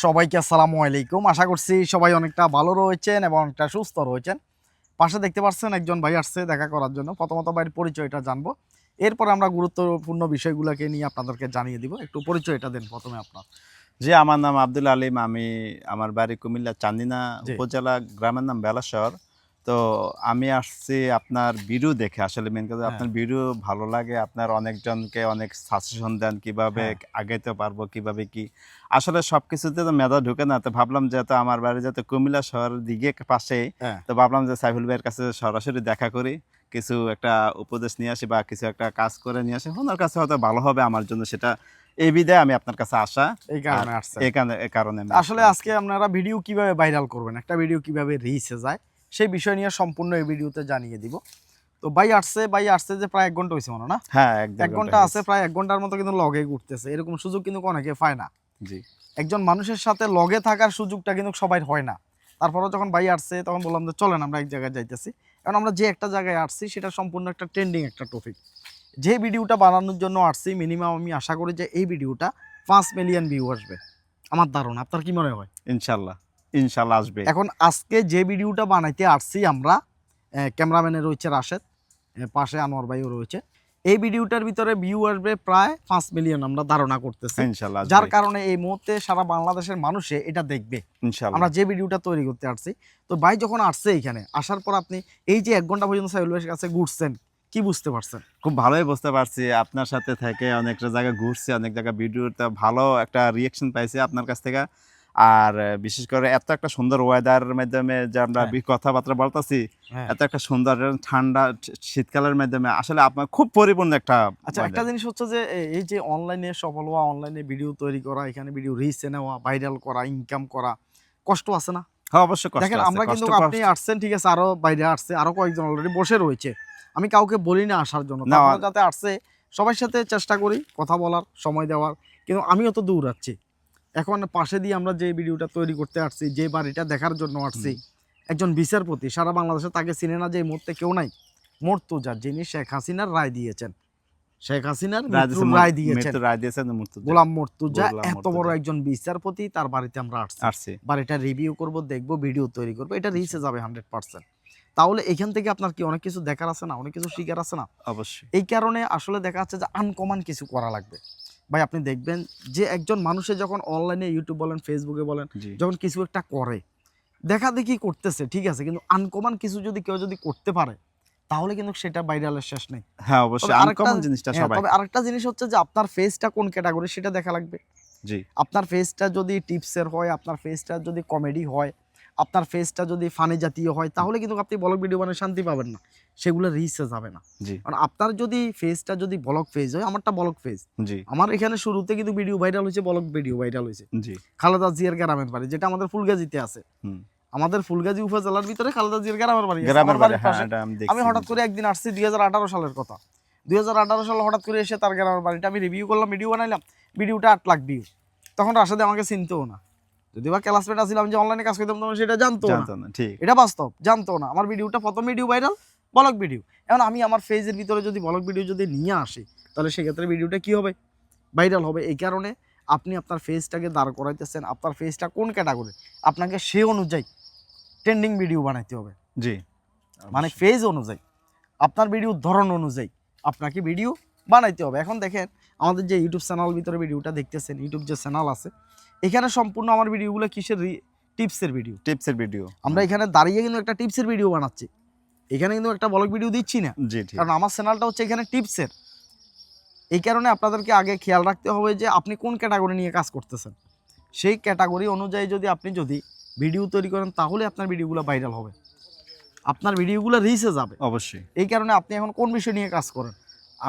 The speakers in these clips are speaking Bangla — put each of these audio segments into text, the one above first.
সবাইকে আসসালামু আলাইকুম। আশা করছি সবাই অনেকটা ভালো রয়েছেন এবং অনেকটা সুস্থ রয়েছেন। পাশে দেখতে পাচ্ছেন একজন ভাই আসছে দেখা করার জন্য। প্রথমত ভাইয়ের পরিচয়টা জানবো। এরপর আমরা গুরুত্বপূর্ণ বিষয়গুলোকে নিয়ে আপনাদেরকে জানিয়ে দিব। একটু পরিচয়টা দেন প্রথমে আপনার। জি, আমার নাম আব্দুল আলিম। আমার বাড়ি কুমিল্লা চান্দিনা জি। উপজেলা, গ্রামের নাম বেলাশহর। তো আমি আসছি আপনার ভিডিও দেখে। আসলে মেন কথা হ্যাঁ, আপনার ভিডিও ভালো লাগে। আপনার অনেকজনকে অনেক সাজেশন দেন কিভাবে হ্যাঁ। আগাইতে পারবো, কিভাবে কি। আসলে সবকিছুতে তো মেধা ঢুকে না। তো ভাবলাম যেহেতু আমার বাড়ি যেহেতু কুমিল্লা শহরের দিকে পাশেই, হ্যাঁ। তো ভাবলাম যে সাইফুল ভাইয়ের কাছে সরাসরি দেখা করি। কিছু একটা উপদেশ নিয়ে আসি বা কিছু একটা কাজ করে নিয়ে আসি। ওনার কাছে হয়তো ভালো হবে আমার জন্য, সেটা এই বিধায় আমি আপনার কাছে আসা। এই আর কারণে আসছেন। এই কারণে আমি আসলে আসলাম। আজকে আপনারা ভিডিও কিভাবে ভাইরাল করবেন, একটা ভিডিও কিভাবে রিচে যায় সেই বিষয় নিয়ে সম্পূর্ণ এই ভিডিওতে জানিয়ে দিব। তো ভাই আসছে যে প্রায় 1 ঘন্টা হইছে মনে না? হ্যাঁ, 1 ১-১.৫ ঘন্টা ঘন্টা আছে, হয়েছে। প্রায় 1 ঘন্টার মতো কিন্তু লগে ঘুরতেছে। এরকম সুযোগ কিন্তু অনেকে পায় না। জি। একজন মানুষের সাথে লগে থাকার সুযোগটা কিন্তু সবাই হয় না। তারপরেও যখন ভাই আসছে তখন বললাম যে চলেন আমরা এক জায়গায় যাইতেছি। কারণ আমরা যে একটা জায়গায় আসছি সেটা সম্পূর্ণ একটা ট্রেন্ডিং একটা টপিক। যে ভিডিওটা বানানোর জন্য আসছি মিনিমাম আমি আশা করি যে এই ভিডিওটা 5 মিলিয়ন ভিউ আসবে। আমার ধারণা। আপনার কি মনে হয়? ইনশাআল্লাহ, ইনশাআল্লাহ আসবে। এখন আজকে যে ভিডিওটা বানাইতে আসছি আমরা, ক্যামেরাম্যানে রয়েছে রাশেদ, পাশে আনোয়ার ভাইও রয়েছে। এই ভিডিওটার ভিতরে ভিউ আসবে প্রায় 5 মিলিয়ন আমরা ধারণা করতেছি। ইনশাআল্লাহ যার আসবে। কারণে এই মুহূর্তে সারা বাংলাদেশের মানুষে এটা দেখবে। ইনশাআল্লাহ। আমরা যে ভিডিওটা তৈরি করতে আসছি। তো ভাই যখন আসছে এইখানে, আসার পর আপনি এই যে 1 ঘন্টা পর্যন্ত সাইফুল ভাইয়ের কাছে ঘুরছেন, কি বুঝতে পারছেন? খুব ভালোই বুঝতে পারছি। আপনার সাথে থেকে অনেকটা জায়গায় ঘুরছি, অনেক জায়গায় ভিডিওতে ভালো একটা রিঅ্যাকশন পাইছি আপনার কাছ থেকে। আর বিশেষ করে এত একটা সুন্দর ওয়েদারের মাধ্যমে যে আমরা হ্যাঁ, কথাবার্তা বলতেছি, হ্যাঁ। এত একটা সুন্দর ঠান্ডা শীতকালের মাধ্যমে আসলে আপনার খুব পরিপূর্ণ একটা আচ্ছা, একটা ওয়েদার। জিনিস হচ্ছে যে এই যে অনলাইনে সফল হওয়া, অনলাইনে ভিডিও তৈরি করা, এখানে ভিডিও রিচে নেওয়া, ভাইরাল করা, ইনকাম করা, কষ্ট আছে না? হ্যাঁ, অবশ্যই কষ্ট দেখেন আছে। আমরা কিন্তু, আপনি কষ্ট আসছেন ঠিক আছে, আরো বাইরে আসছে, আরো কয়েকজন অলরেডি বসে রয়েছে। আমি কাউকে বলি না আসার জন্য। না। তারপরে যাতে আসছে সবার সাথে চেষ্টা করি কথা বলার, সময় দেওয়ার। কিন্তু আমিও তো দৌড়াচ্ছি। এখন পাশে দিয়ে আমরা যে ভিডিওটা তৈরি করতে আসছি, যে বাড়িটা দেখার জন্য আসছি, একজন বিচারপতি সারা বাংলাদেশে তাকে চিনে না যে এই মুহূর্তে কেউ নাই। মর্তুজা, যিনি শেখ হাসিনার রায় দিয়েছেন। শেখ হাসিনার মৃত্যুর রায় দিয়েছেন। মৃত্যু রায় দিয়েছেন মুর্তজা। গোলাম মর্তুজা গোলাম এত বড় মুর্তজা একজন বিচারপতি, তার বাড়িতে আমরা আসছি। আসছে। বাড়িটা রিভিউ করব, দেখব, ভিডিও তৈরি করব। এটা রিচে যাবে 100%। তাহলে এখান থেকে আপনার কি অনেক কিছু দেখার আছে না, অনেক কিছু শিখার আছে না? অবশ্যই। এই কারণে আসলে দেখা যাচ্ছে যে আনকমন কিছু করা লাগবে। ভাই আপনি দেখবেন যে একজন মানুষে যখন অনলাইনে ইউটিউব বলেন, ফেসবুকে বলেন, জি। যখন কিছু একটা করে, দেখাদেখি করতেছে ঠিক আছে, কিন্তু আনকমন কিছু যদি কেউ যদি করতে পারে তাহলে কিন্তু সেটা ভাইরালের শেষ নেই। হ্যাঁ, তবে অবশ্যই আরেকটা, আনকমন জিনিসটা হ্যাঁ, সবাই। তবে আরেকটা জিনিস হচ্ছে যে আপনার ফেসটা কোন ক্যাটাগরি সেটা দেখা লাগবে। জি। আপনার ফেসটা যদি টিপসের হয়, আপনার ফেসটা যদি কমেডি হয়, আপনার ফেসটা যদি ফানি জাতীয় হয়, তাহলে কিন্তু আপনি ব্লগ ভিডিও বানিয়ে শান্তি পাবেন না। সেগুলো রিচে যাবে না। জি। কারণ আপনার যদি ফেসটা যদি ব্লগ ফেজ হয়, আমারটা ব্লগ ফেজ। জি। আমার এখানে শুরুতে কিন্তু ভিডিও ভাইরাল হয়েছে, ব্লগ ভিডিও ভাইরাল হয়েছে। জি। খালেদা জিয়ার গ্রামের বাড়ি, যেটা আমাদের ফুলগাজীতে আছে। হুম। আমাদের ফুলগাজী উপজেলার ভিতরে খালেদা জিয়ার গ্রামের বাড়ি আছে, গ্রামের আমার বাড়ি, বাড়ির হ্যাঁ, পাশে। এটা আমি আমি দেখছি। হঠাৎ করে একদিন আসছি 2018 সালের কথা। 2018 সালে হঠাৎ করে এসে তার গ্রামের বাড়িটা আমি রিভিউ করলাম, ভিডিও বানাইলাম। ভিডিওটা 8 লাখ ভিউ। তখন রাশেদে আমাকে চিনতেও না। যদি বা ক্লাসমেট আসছিলাম যে অনলাইনে কাজ করতাম, তখন সেটা জানতো না। জানতো না, ঠিক। এটা বাস্তব, জানতো না। আমার ভিডিওটা প্রথম ভিডিও ভাইরাল, ব্লগ ভিডিও। এখন আমি আমার ফেজের ভিতরে যদি ব্লগ ভিডিও যদি নিয়ে আসি, তাহলে সেক্ষেত্রে ভিডিওটা কি হবে? ভাইরাল হবে। এই কারণে আপনি আপনার ফেজটাকে দাঁড় করাইতেছেন, আপনার ফেজটা কোন ক্যাটাগরি, আপনাকে সে অনুযায়ী ট্রেন্ডিং ভিডিও বানাইতে হবে। জি। মানে ফেজ অনুযায়ী, আপনার ভিডিওর ধরন অনুযায়ী আপনাকে ভিডিও বানাইতে হবে। এখন দেখেন আমাদের যে ইউটিউব চ্যানেল ভিতরে ভিডিওটা দেখতেছেন, ইউটিউব যে চ্যানেল আছে, এখানে সম্পূর্ণ আমার ভিডিওগুলো কিসের, টিপসের ভিডিও। টিপসের ভিডিও। আমরা এখানে দাঁড়িয়ে কিন্তু একটা টিপসের ভিডিও বানাচ্ছি, এখানে কিন্তু একটা ব্লগ ভিডিও দিচ্ছি না। জি, ঠিক। কারণ আমার চ্যানেলটা হচ্ছে এখানে টিপসের। এই কারণে আপনাদেরকে আগে খেয়াল রাখতে হবে যে আপনি কোন ক্যাটাগরি নিয়ে কাজ করতেছেন। সেই ক্যাটাগরি অনুযায়ী আপনি যদি ভিডিও তৈরি করেন, তাহলে আপনার ভিডিওগুলো ভাইরাল হবে, আপনার ভিডিওগুলো রিচে যাবে। অবশ্যই। এই কারণে আপনি এখন কোন বিষয় নিয়ে কাজ করেন?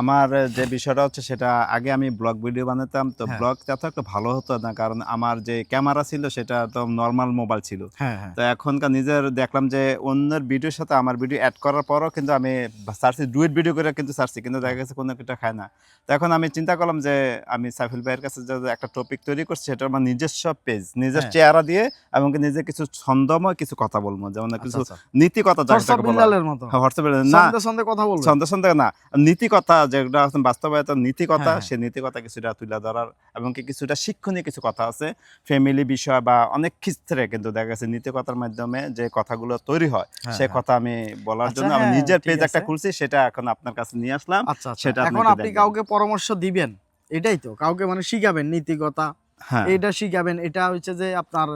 আমার যে বিষয়টা হচ্ছে সেটা, আগে আমি ব্লগ ভিডিও বানাতাম। তো হ্যাঁ। ব্লগটা তো একটা ভালো হতো না, কারণ আমার যে ক্যামেরা ছিল সেটা তো নরমাল মোবাইল ছিল। হ্যাঁ, হ্যাঁ। তো এখনকার নিজের দেখলাম যে অন্যের ভিডিওর সাথে আমার ভিডিও অ্যাড করার পরও কিন্তু আমি সার্চি, ডুয়েট ভিডিও করে কিন্তু সার্চি, কিন্তু দেখা গেছে কোনো একটা খায় না। তো এখন আমি চিন্তা করলাম যে আমি সাইফুল ভাইয়ের কাছে যে একটা টপিক তৈরি করছি, সেটা আমার নিজস্ব পেজ, নিজের হ্যাঁ। চেহারা দিয়ে এবং নিজে কিছু ছন্দময় কিছু কথা বলবো, যেমন কিছু আচ্ছা। নীতি কথা, সরসর বিল্লালের মতো। হোয়াটসঅ্যাপে না, সন্ধে সন্ধে কথা বলবেন। ছন্দে ছন্দে না, নীতি কথা যেগুলো আছে বাস্তবায়িত নীতি কথা, হ্যাঁ। সেই নীতি কথা কিছুটা তুলে ধরার এবং কি কিছুটা শিক্ষণীয় কিছু কথা আছে ফ্যামিলি বিষয় বা অনেক ক্ষেত্রে কিন্তু দেখা গেছে নীতি কথার মাধ্যমে যে কথাগুলো তৈরি হয় হ্যাঁ, সে হ্যাঁ। কথা আমি বলার আচ্ছা, জন্য আমি হ্যাঁ, নিজের ঠিক পেজ একটা আছে। খুলছি, সেটা এখন আপনার কাছে নিয়ে আসলাম। আচ্ছা, আচ্ছা। সেটা এখন একটু আপনি দেখবেন। কাউকে পরামর্শ দিবেন, এটাই তো? কাউকে মানে শিখাবেন নীতিকথা, হ্যাঁ, এইটা শিখাবেন। এটা হচ্ছে যে আপনার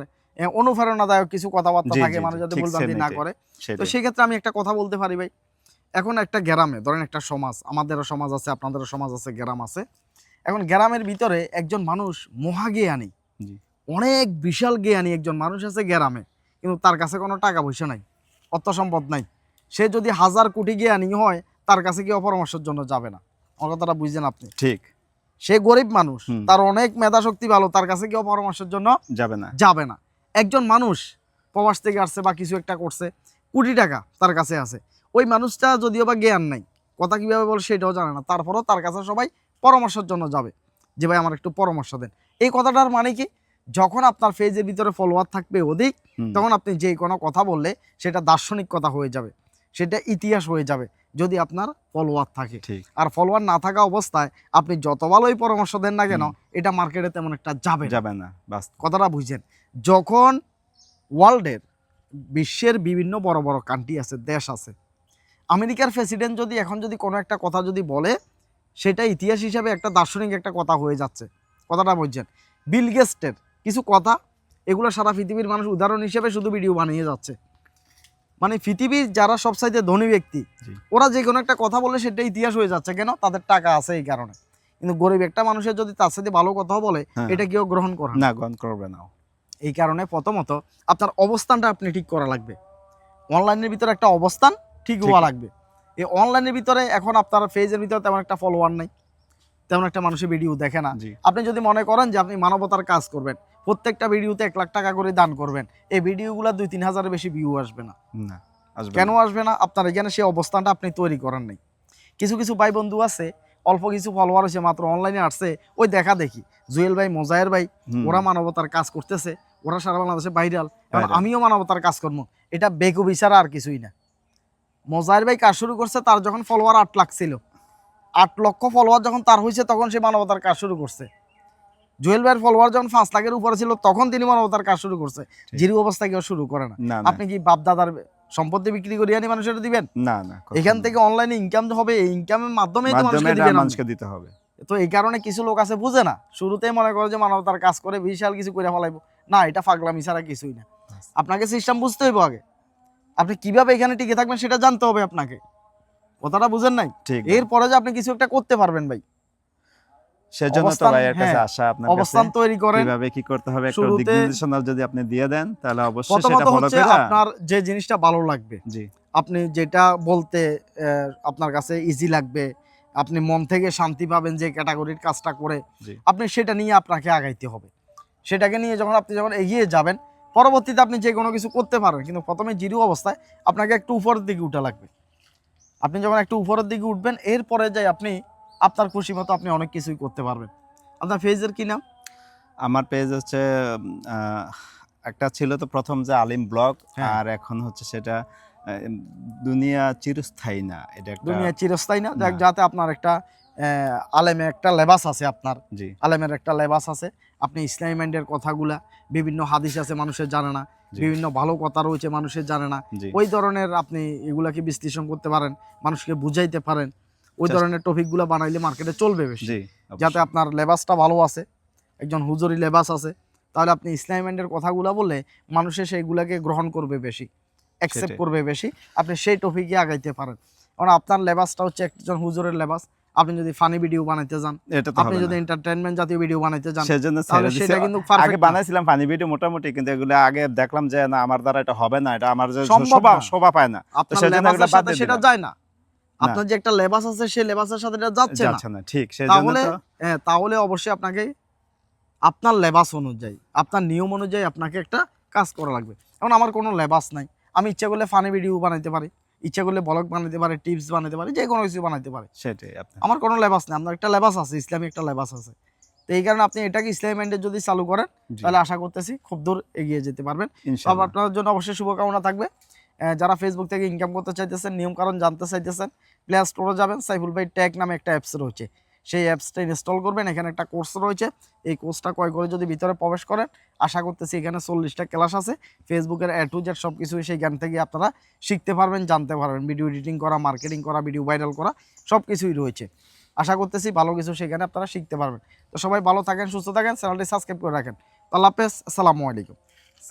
অনুপ্রেরণাদায়ক কিছু কথাবার্তা জি, থাকে, জি, জি, মানুষ যাতে ঠিক সেম ভুলভ্রান্তি না এটাই, করে। তো সেটাই। সেক্ষেত্রে আমি একটা কথা বলতে পারি ভাই। এখন একটা গ্রামে ধরেন একটা সমাজ, আমাদেরও সমাজ আছে, আপনাদেরও সমাজ আছে, গ্রাম আছে। এখন গ্রামের ভিতরে একজন মানুষ মহাজ্ঞানী, জি, অনেক বিশাল জ্ঞানী একজন মানুষ আছে গ্রামে, কিন্তু তার কাছে কোনো টাকা পয়সা নাই, অর্থ সম্পদ নাই। সে যদি 1000 কোটি জ্ঞানী হয়, তার কাছে কেউ পরামর্শের জন্য যাবে না। আমার কথাটা বুঝছেন আপনি? ঠিক। সে গরিব মানুষ, হুম, তার অনেক মেধা শক্তি ভালো, তার কাছে কেউ পরামর্শের জন্য যাবে না। যাবে না। একজন মানুষ প্রবাস থেকে আসছে বা কিছু একটা করছে, কোটি টাকা তার কাছে আছে, ওই মানুষটা যদিও বা জ্ঞান নাই, কথা কিভাবে বলে সেটাও জানে না, তারপরেও তার কাছে সবাই পরামর্শের জন্য যাবে যে ভাই আমার একটু পরামর্শ দেন। এই কথাটার মানে কি, যখন আপনার পেজের ভিতরে ফলোয়ার থাকবে অধিক, হুম, তখন আপনি যে কোনো কথা বললে সেটা দার্শনিক কথা হয়ে যাবে, সেটা ইতিহাস হয়ে যাবে, যদি আপনার ফলোয়ার থাকে। ঠিক। আর ফলোয়ার না থাকা অবস্থায় আপনি যত ভালোই পরামর্শ দেন না কেন, হুম, এটা মার্কেটে তেমন একটা যাবে না। যাবে না, বাস্তব। কথাটা বুঝছেন? যখন ওয়ার্ল্ডের, বিশ্বের বিভিন্ন বড় বড় কান্ট্রি আছে, দেশ আছে, আমেরিকার প্রেসিডেন্ট যদি এখন যদি কোনো একটা কথা যদি বলে, সেটা ইতিহাস হিসাবে একটা দার্শনিক একটা কথা হয়ে যাচ্ছে। কথাটা বুঝছেন? বিল গেটসের কিছু কথা, এগুলো সারা পৃথিবীর মানুষ উদাহরণ হিসেবে শুধু ভিডিও বানিয়ে যাচ্ছে। মানে পৃথিবীর যারা সবচাইতে ধনী ব্যক্তি, জি। ওরা যে কোনো একটা কথা বললে সেটা ইতিহাস হয়ে যাচ্ছে, কেন? তাদের টাকা আছে এই কারণে। কিন্তু গরিব একটা মানুষের যদি তার সাথে ভালো কথাও বলে, হ্যাঁ, এটা কেউ গ্রহণ করে না। না গ্রহণ করবে না। এই কারণে প্রথমত আপনার অবস্থানটা আপনি ঠিক করা লাগবে। অনলাইনের ভিতরে একটা অবস্থান ঠিক ঠিক। হওয়া লাগবে। এই অনলাইনের ভিতরে এখন আপনার পেজের ভিতরে তেমন একটা ফলোয়ার নাই, তেমন একটা মানুষের ভিডিও দেখে না। জি, আপনি যদি মনে করেন যে আপনি মানবতার কাজ করবেন, প্রত্যেকটা ভিডিওতে 1 লাখ টাকা করে দান করবেন, এই ভিডিওগুলো 2-3 হাজারের বেশি ভিউ আসবে না। না, আসবে কেন না। আসবে না? আপনার এখানে সেই অবস্থানটা আপনি তৈরি করেন নাই। কিছু কিছু ভাই বন্ধু আছে, অল্প কিছু ফলোয়ার হয়েছে, মাত্র অনলাইনে আসছে, ওই দেখা দেখি জুয়েল ভাই, মোজায়ের ভাই, হুম, ওরা মানবতার কাজ করতেছে, ওরা সারা বাংলাদেশে ভাইরাল, এখন ভাইরাল। আমিও মানবতার কাজ করবো, এটা বেকুবি ছাড়া আর কিছুই না। মোজায়ের ভাই কাজ শুরু করছে, তার যখন ফলোয়ার 8 লাখ ছিল, 8 লক্ষ ফলোয়ার যখন তার হয়েছে, তখন সে মানবতার কাজ শুরু করছে। জুয়েল ভাইয়ের ফলোয়ার যখন 5 লাখের উপরে ছিল, তখন তিনি মানবতার কাজ শুরু করছে। ঠিক। জিরো অবস্থায় কেউ শুরু করে না। না, না, আপনি কি বাপ দাদার সম্পত্তি বিক্রি করিয়ে আনি মানুষের দিবেন? না, না, এখান কখনো থেকে না। অনলাইনে ইনকাম হবে, এই ইনকামের মাধ্যমেই তো মাধ্যমে মানুষকে এটা দিবেন আপনি। মানুষকে দিতে হবে। তো এই কারণে কিছু লোক আছে বুঝে না, শুরুতেই মনে করে যে মানবতার কাজ করে বিশাল কিছু করে ফেলাইবো। না, এটা পাগলামি ছাড়া কিছুই না। আপনাকে সিস্টেম বুঝতে হইব আগে। আপনি কিভাবে এখানে টিকে থাকবেন সেটা জানতে হবে আপনাকে। কথাটা বুঝেন নাই? ঠিক। এরপরে যে আপনি কিছু একটা করতে পারবেন ভাই। সেজন্য তো অবস্থান, ভাইয়ের কাছে হ্যাঁ, আসা আপনার কাছে। অবস্থান তৈরি করেন। কিভাবে কি করতে হবে একটা দিক শুরুতে নির্দেশনা যদি আপনি দিয়ে দেন, তাহলে অবশ্যই প্রথমত সেটা ফলো হচ্ছে করে। আপনার যে জিনিসটা ভালো লাগবে, জি, আপনি যেটা বলতে আপনার কাছে ইজি লাগবে, আপনি মন থেকে শান্তি পাবেন যে ক্যাটাগরির কাজটা করে, জি, আপনি সেটা নিয়ে আপনাকে আগাইতে হবে। সেটাকে নিয়ে আপনি যখন এগিয়ে যাবেন, পরবর্তীতে আপনি যে কোনো কিছু করতে পারবেন, কিন্তু প্রথমে জিরো অবস্থায় আপনাকে একটু উপরের দিকে উঠা লাগবে। আপনি যখন একটু উপরের দিকে উঠবেন, এরপরে যাই আপনি আপনার খুশি মতো আপনি অনেক কিছুই করতে পারবেন। আপনার পেজের কি নাম? আমার পেজ হচ্ছে একটা ছিল তো প্রথম যে আলিম ব্লগ, হ্যাঁ। আর এখন হচ্ছে সেটা দুনিয়া চিরস্থায়ী না, এটা একটা। দুনিয়া চিরস্থায়ী না, না। যাতে আপনার একটা আলেমের একটা লেবাস আছে, আপনার জি, আলেমের একটা লেবাস আছে। আপনি ইসলামী মাইন্ডের কথাগুলা, বিভিন্ন হাদিস আছে মানুষের জানে না, জি, বিভিন্ন ভালো কথা রয়েছে মানুষের জানে না, জি, ওই ধরনের আপনি এগুলাকে বিশ্লেষণ করতে পারেন, মানুষকে বুঝাইতে পারেন। ওই ধরনের টপিকগুলো বানাইলে মার্কেটে চলবে বেশি। জি, যাতে অবশ্যই। আপনার লেবাসটা ভালো আছে, একজন হুজুরি লেবাস আছে, তাহলে আপনি ইসলামী মাইন্ডের কথাগুলো বললে মানুষে সেইগুলাকে গ্রহণ করবে বেশি, অ্যাকসেপ্ট সেটাই। করবে বেশি। আপনি সেই টপিকে আগাইতে পারেন। কারণ আপনার লেবাসটা হচ্ছে একজন হুজুরের লেবাস। আপনি যদি ফানি ভিডিও বানাইতে যান, এটা তো আপনি হবে যদি না। এন্টারটেইনমেন্ট জাতীয় ভিডিও বানাইতে যান, সেজন্য তাহলে ছেড়ে দিছি। সেটা কিন্তু আগে পারফেক্ট না। বানাইছিলাম ফানি ভিডিও মোটামুটি, কিন্তু এগুলো আগে দেখলাম যে না, আমার দ্বারা এটা হবে না, এটা আমার যে সম্ভব শোভা না। শোভা পায় না। তো আপনার সেজন্য এগুলো লেবাসের বাদ সাথে দিয়ে সেটা দিলাম। যায় না। না, আপনার যে একটা লেবাস আছে, সেই লেবাসের সাথে এটা যাচ্ছে না। যাচ্ছে না, ঠিক। সেজন্য তাহলে তো তাহলে অবশ্যই আপনাকে আপনার লেবাস অনুযায়ী, আপনার নিয়ম অনুযায়ী আপনাকে একটা কাজ করা লাগবে। এখন আমার কোনো লেবাস নাই, আমি ইচ্ছা করলে ফানি ভিডিও বানাইতে পারি, ইচ্ছা করলে ব্লগ বানাইতে পারি, টিপস বানাইতে পারি, যে কোনো কিছু বানাইতে পারি। সেটাই আপনার। আমার কোনো লেবাস নেই, আপনার একটা লেবাস আছে, ইসলামী একটা লেবাস আছে। তো এই কারণে আপনি এটাকে ইসলামী মাইন্ডে যদি চালু করেন, জি, তাহলে আশা করতেছি খুব দূর এগিয়ে যেতে পারবেন। সব ইনশাআল্লাহ। আপনার জন্য অবশ্যই শুভকামনা থাকবে। যারা ফেসবুক থেকে ইনকাম করতে চাইতেছেন, নিয়ম কারণ জানতে চাইতেছেন, প্লে স্টোরে যাবেন, সাইফুল ভাই ট্যাগ নামে একটা অ্যাপস রয়েছে, সেই অ্যাপসটা ইনস্টল করবেন। এখানে একটা কোর্স রয়েছে, এই কোর্সটা ক্রয় করে যদি ভিতরে প্রবেশ করেন, আশা করতেছি এখানে 40টা ক্লাস আছে, ফেসবুকের A to Z সব কিছুই সেইখান থেকে আপনারা শিখতে পারবেন, জানতে পারবেন। ভিডিও এডিটিং করা, মার্কেটিং করা, ভিডিও ভাইরাল করা সব কিছুই রয়েছে। আশা করতেছি ভালো কিছু সেখানে আপনারা শিখতে পারবেন। তো সবাই ভালো থাকেন, সুস্থ থাকেন, চ্যানেলটি সাবস্ক্রাইব করে রাখেন। আল্লাহ হাফেজ, আসসালামু আলাইকুম।